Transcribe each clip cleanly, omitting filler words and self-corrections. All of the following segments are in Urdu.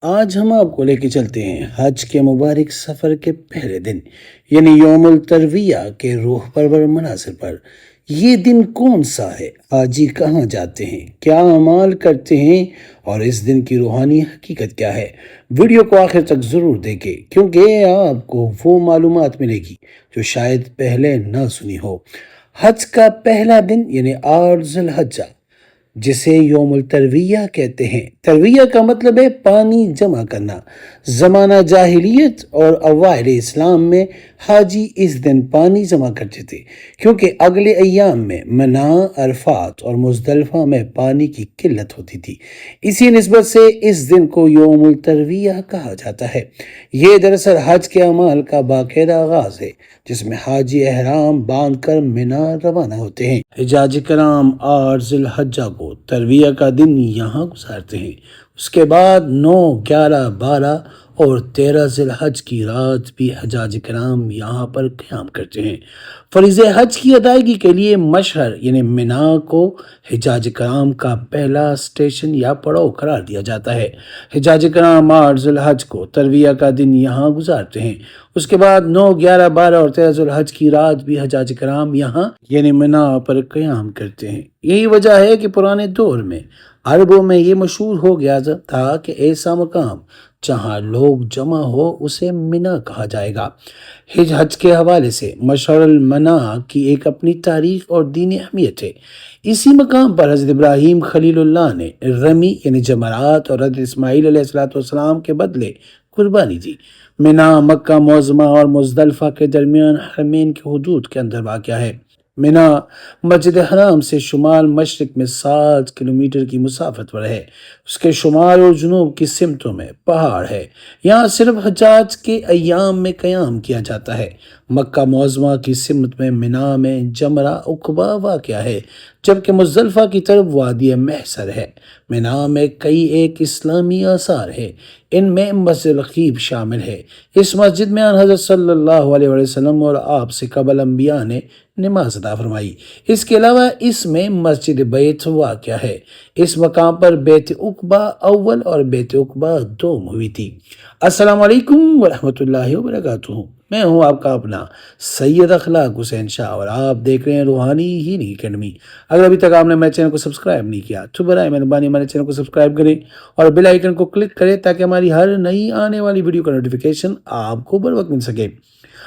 آج ہم آپ کو لے کے چلتے ہیں حج کے مبارک سفر کے پہلے دن یعنی یوم الترویہ کے روح پرور مناظر پر۔ یہ دن کون سا ہے؟ حاجی کہاں جاتے ہیں؟ کیا اعمال کرتے ہیں؟ اور اس دن کی روحانی حقیقت کیا ہے؟ ویڈیو کو آخر تک ضرور دیکھیں کیونکہ آپ کو وہ معلومات ملے گی جو شاید پہلے نہ سنی ہو۔ حج کا پہلا دن یعنی 8 ذی الحجہ، جسے یوم الترویہ کہتے ہیں۔ ترویہ کا مطلب ہے پانی جمع کرنا۔ زمانہ جاہلیت اور اوائل اسلام میں حاجی اس دن پانی جمع کرتے تھے کیونکہ اگلے ایام میں منا، عرفات اور مزدلفہ میں پانی کی قلت ہوتی تھی۔ اسی نسبت سے اس دن کو یوم الترویہ کہا جاتا ہے۔ یہ دراصل حج کے اعمال کا باقاعدہ آغاز ہے جس میں حاجی احرام باندھ کر منا روانہ ہوتے ہیں۔ حجاج کرام 8 ذی الحجہ کو ترویہ کا دن یہاں گزارتے ہیں۔ اس کے بعد 9، 11، 12 اور 13 ذی الحجہ کی رات بھی حجاج کرام یہاں پر قیام کرتے ہیں۔ فریضہ حج کی ادائیگی کے لیے مشعر یعنی منا کو حجاج کرام کا پہلا اسٹیشن یا پڑاؤ قرار دیا جاتا ہے۔ حجاج کرام 8 ذی الحجہ کو ترویہ کا دن یہاں گزارتے ہیں۔ اس کے بعد 9، 11، 12 اور 13 ذی الحجہ کی رات بھی حجاج کرام یہاں یعنی منا پر قیام کرتے ہیں۔ یہی وجہ ہے کہ پرانے دور میں عربوں میں یہ مشہور ہو گیا تھا کہ ایسا مقام جہاں لوگ جمع ہو اسے منا کہا جائے گا۔ حج کے حوالے سے مشعر المنا کی ایک اپنی تاریخ اور دینی اہمیت ہے۔ اسی مقام پر حضرت ابراہیم خلیل اللہ نے رمی یعنی جمرات اور حضرت اسماعیل علیہ السلام کے بدلے قربانی دی۔ منا مکہ معظمہ اور مزدلفہ کے درمیان حرمین کے حدود کے اندر واقع ہے۔ منا مسجد حرام سے شمال مشرق میں 7 کلومیٹر کی مسافت پر ہے۔ اس کے شمال اور جنوب کی سمتوں میں پہاڑ ہے۔ یہاں صرف حجاج کے ایام میں قیام کیا جاتا ہے۔ مکہ معظمہ کی سمت میں منا میں جمرہ عقبہ واقع ہے جبکہ مزدلفہ کی طرف وادی محصر ہے۔ منا میں کئی ایک اسلامی آثار ہے۔ ان میں مسجد الخیف شامل ہے۔ اس مسجد میں آن حضرت صلی اللہ علیہ وسلم اور آپ سے قبل انبیاء نے نماز ادا فرمائی۔ اس کے علاوہ اس میں مسجد بیت واقع ہے۔ اس مقام پر بیت عقبہ اول اور بیت عقبہ دوم ہوئی تھی۔ السلام علیکم ورحمۃ اللہ وبرکاتہ۔ میں ہوں آپ کا اپنا سید اخلاق حسین شاہ اور آپ دیکھ رہے ہیں روحانی ہیلنگ اکیڈمی۔ اگر ابھی تک آپ نے میرے چینل کو سبسکرائب نہیں کیا تو برائے مہربانی ہمارے چینل کو سبسکرائب کریں اور بیل آئیکن کو کلک کریں تاکہ ہماری ہر نئی آنے والی ویڈیو کا نوٹیفیکیشن آپ کو بر وقت مل سکے۔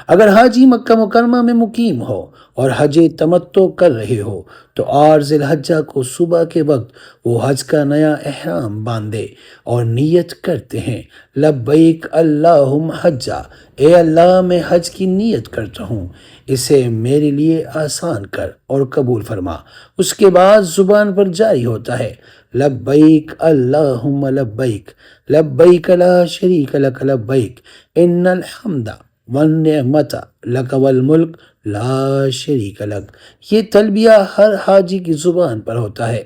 اگر حاجی مکہ مکرمہ میں مقیم ہو اور حج تمتع کر رہے ہو تو 8 ذی الحجہ کو صبح کے وقت وہ حج کا نیا احرام باندھے اور نیت کرتے ہیں، لبیک اللہم حجہ، اے اللہ میں حج کی نیت کرتا ہوں، اسے میرے لیے آسان کر اور قبول فرما۔ اس کے بعد زبان پر جاری ہوتا ہے، لبیک اللہم لبیک، لبیک لا شریک لک لبیک، ان الحمد والنعمت لک والملک لا شریک لک۔ یہ تلبیہ ہر حاجی کی زبان پر ہوتا ہے۔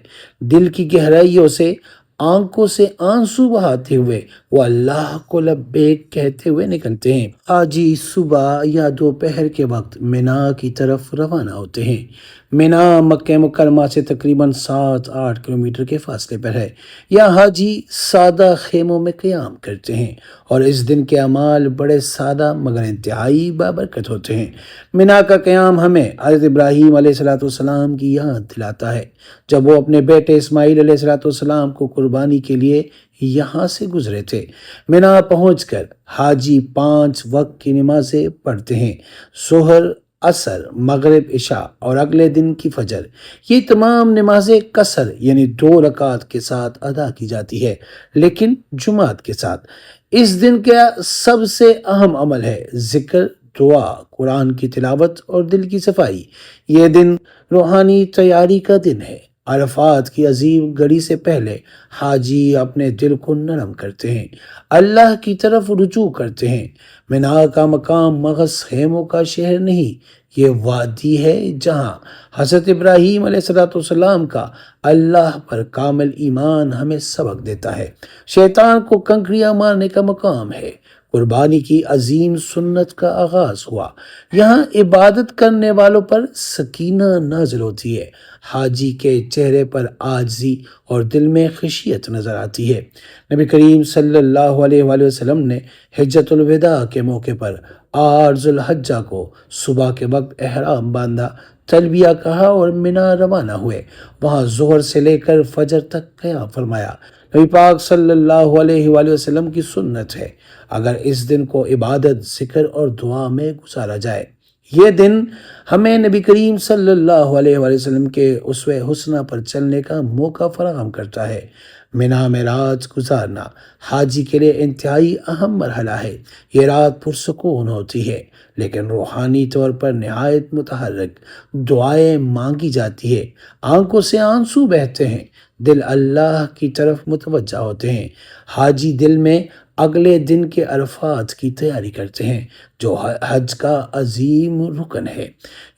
دل کی گہرائیوں سے، آنکھوں سے آنسو بہاتے ہوئے وہ اللہ کو لبیک کہتے ہوئے نکلتے ہیں۔ حاجی صبح یا دوپہر کے وقت منا کی طرف روانہ ہوتے ہیں۔ منا مکہ مکرمہ سے تقریباً 7-8 کلومیٹر کے فاصلے پر ہے۔ یہاں حاجی سادہ خیموں میں قیام کرتے ہیں اور اس دن کے اعمال بڑے سادہ مگر انتہائی بابرکت ہوتے ہیں۔ منا کا قیام ہمیں حضرت ابراہیم علیہ السلام کی یاد دلاتا ہے جب وہ اپنے بیٹے اسماعیل علیہ السلام کو قربانی کے لیے یہاں سے گزرے تھے۔ منا پہنچ کر حاجی 5 وقت کی نمازیں پڑھتے ہیں، ظہر، عصر، مغرب، عشاء اور اگلے دن کی فجر۔ یہ تمام نمازیں قصر یعنی 2 رکعت کے ساتھ ادا کی جاتی ہے لیکن جماعت کے ساتھ۔ اس دن کا سب سے اہم عمل ہے ذکر، دعا، قرآن کی تلاوت اور دل کی صفائی۔ یہ دن روحانی تیاری کا دن ہے۔ عرفات کی عظیم گھڑی سے پہلے حاجی اپنے دل کو نرم کرتے ہیں، اللہ کی طرف رجوع کرتے ہیں۔ منا کا مقام محض خیموں کا شہر نہیں، یہ وادی ہے جہاں حضرت ابراہیم علیہ السلام کا اللہ پر کامل ایمان ہمیں سبق دیتا ہے۔ شیطان کو کنکریاں مارنے کا مقام ہے۔ قربانی کی عظیم سنت کا آغاز ہوا۔ یہاں عبادت کرنے والوں پر سکینہ نازل ہوتی ہے، حاجی کے چہرے پر عاجزی اور دل میں خشیت نظر آتی ہے۔ نبی کریم صلی اللہ علیہ وآلہ وسلم نے حجۃ الوداع کے موقع پر 8 ذو الحجہ کو صبح کے وقت احرام باندھا، تلبیہ کہا اور منا روانہ ہوئے۔ وہاں ظہر سے لے کر فجر تک قیام فرمایا۔ نبی پاک صلی اللہ علیہ وآلہ وسلم کی سنت ہے اگر اس دن کو عبادت، ذکر اور دعا میں گزارا جائے۔ یہ دن ہمیں نبی کریم صلی اللہ علیہ وآلہ وسلم کے اسوہ حسنہ پر چلنے کا موقع فراہم کرتا ہے۔ منا میں رات گزارنا حاجی کے لیے انتہائی اہم مرحلہ ہے۔ یہ رات پرسکون ہوتی ہے لیکن روحانی طور پر نہایت متحرک، دعائیں مانگی جاتی ہے، آنکھوں سے آنسو بہتے ہیں، دل اللہ کی طرف متوجہ ہوتے ہیں۔ حاجی دل میں اگلے دن کے عرفات کی تیاری کرتے ہیں جو حج کا عظیم رکن ہے۔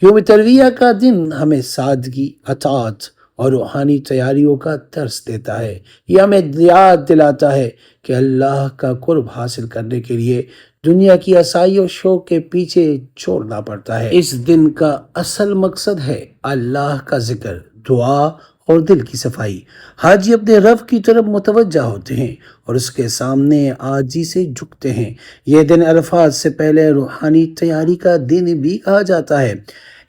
یوم ترویہ کا دن ہمیں سادگی، اطاعت اور روحانی تیاریوں کا درس دیتا ہے۔ یہ ہمیں یاد دلاتا ہے کہ اللہ کا قرب حاصل کرنے کے لیے دنیا کی آسائی اور شوق کے پیچھے چھوڑنا پڑتا ہے۔ اس دن کا اصل مقصد ہے اللہ کا ذکر، دعا اور دل کی صفائی۔ حاجی اپنے رب کی طرف متوجہ ہوتے ہیں اور اس کے سامنے عاجزی سے جھکتے ہیں۔ یہ دن عرفات سے پہلے روحانی تیاری کا دن بھی کہا جاتا ہے۔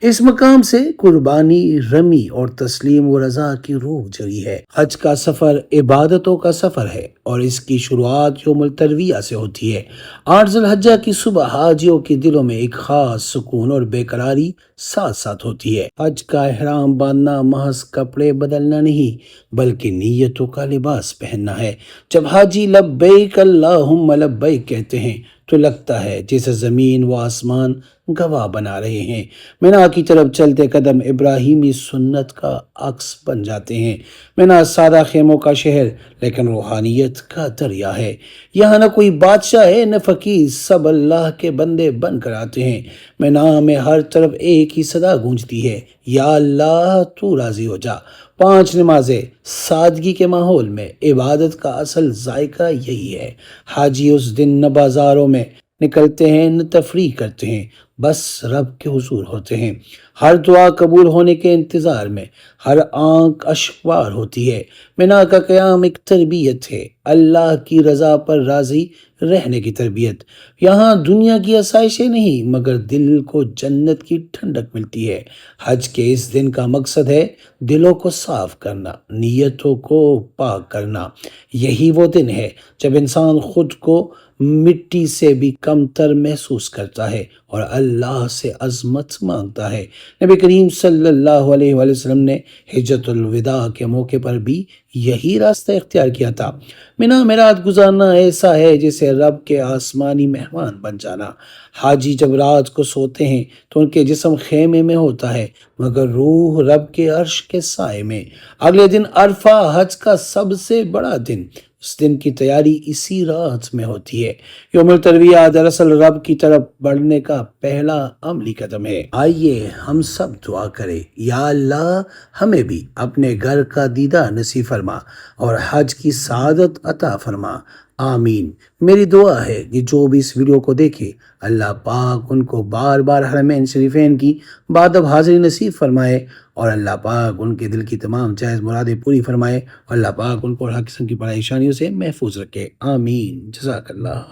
اس مقام سے قربانی، رمی اور تسلیم و رضا کی روح جری ہے۔ حج کا سفر عبادتوں کا سفر ہے اور اس کی شروعات یوم الترویہ سے ہوتی ہے۔ 8 ذو الحجہ کی صبح حاجیوں کے دلوں میں ایک خاص سکون اور بے قراری ساتھ ساتھ ہوتی ہے۔ حج کا احرام باندھنا محض کپڑے بدلنا نہیں بلکہ نیتوں کا لباس پہننا ہے۔ جب حاجی لبیک اللہم لبیک کہتے ہیں تو لگتا ہے جیسے زمین و آسمان گواہ بنا رہے ہیں۔ منا کی طرف چلتے قدم ابراہیمی سنت کا عکس بن جاتے ہیں۔ منا سادہ خیموں کا شہر لیکن روحانیت کا دریا ہے۔ یہاں نہ کوئی بادشاہ ہے نہ فقیر، سب اللہ کے بندے بن کر آتے ہیں۔ منا میں ہر طرف ایک ہی صدا گونجتی ہے، یا اللہ تو راضی ہو جا۔ 5 نمازیں، سادگی کے ماحول میں عبادت کا اصل ذائقہ یہی ہے۔ حاجی اس دن نہ بازاروں میں نکلتے ہیں نہ تفریح کرتے ہیں، بس رب کے حضور ہوتے ہیں۔ ہر دعا قبول ہونے کے انتظار میں ہر آنکھ اشکبار ہوتی ہے۔ منا کا قیام ایک تربیت ہے، اللہ کی رضا پر راضی رہنے کی تربیت۔ یہاں دنیا کی آسائشیں نہیں مگر دل کو جنت کی ٹھنڈک ملتی ہے۔ حج کے اس دن کا مقصد ہے دلوں کو صاف کرنا، نیتوں کو پاک کرنا۔ یہی وہ دن ہے جب انسان خود کو مٹی سے بھی کم تر محسوس کرتا ہے اور اللہ سے عظمت مانگتا ہے۔ نبی کریم صلی اللہ علیہ وآلہ وسلم نے حجۃ الوداع کے موقع پر بھی یہی راستہ اختیار کیا تھا۔ منا میں رات گزارنا ایسا ہے جیسے رب کے آسمانی مہمان بن جانا۔ حاجی جب رات کو سوتے ہیں تو ان کے جسم خیمے میں ہوتا ہے مگر روح رب کے عرش کے سائے میں۔ اگلے دن عرفہ، حج کا سب سے بڑا دن، اس دن کی تیاری اسی رات میں ہوتی ہے۔ یوم الترویہ دراصل رب کی طرف بڑھنے کا پہلا عملی قدم ہے۔ آئیے ہم سب دعا کریں، یا اللہ ہمیں بھی اپنے گھر کا دیدار نصیب فرما اور حج کی سعادت عطا فرما، آمین۔ میری دعا ہے کہ جو بھی اس ویڈیو کو دیکھے اللہ پاک ان کو بار بار حرمین شریفین کی بادب حاضری نصیب فرمائے اور اللہ پاک ان کے دل کی تمام جائز مرادیں پوری فرمائے اور اللہ پاک ان کو ہر قسم کی پریشانیوں سے محفوظ رکھے، آمین۔ جزاک اللہ۔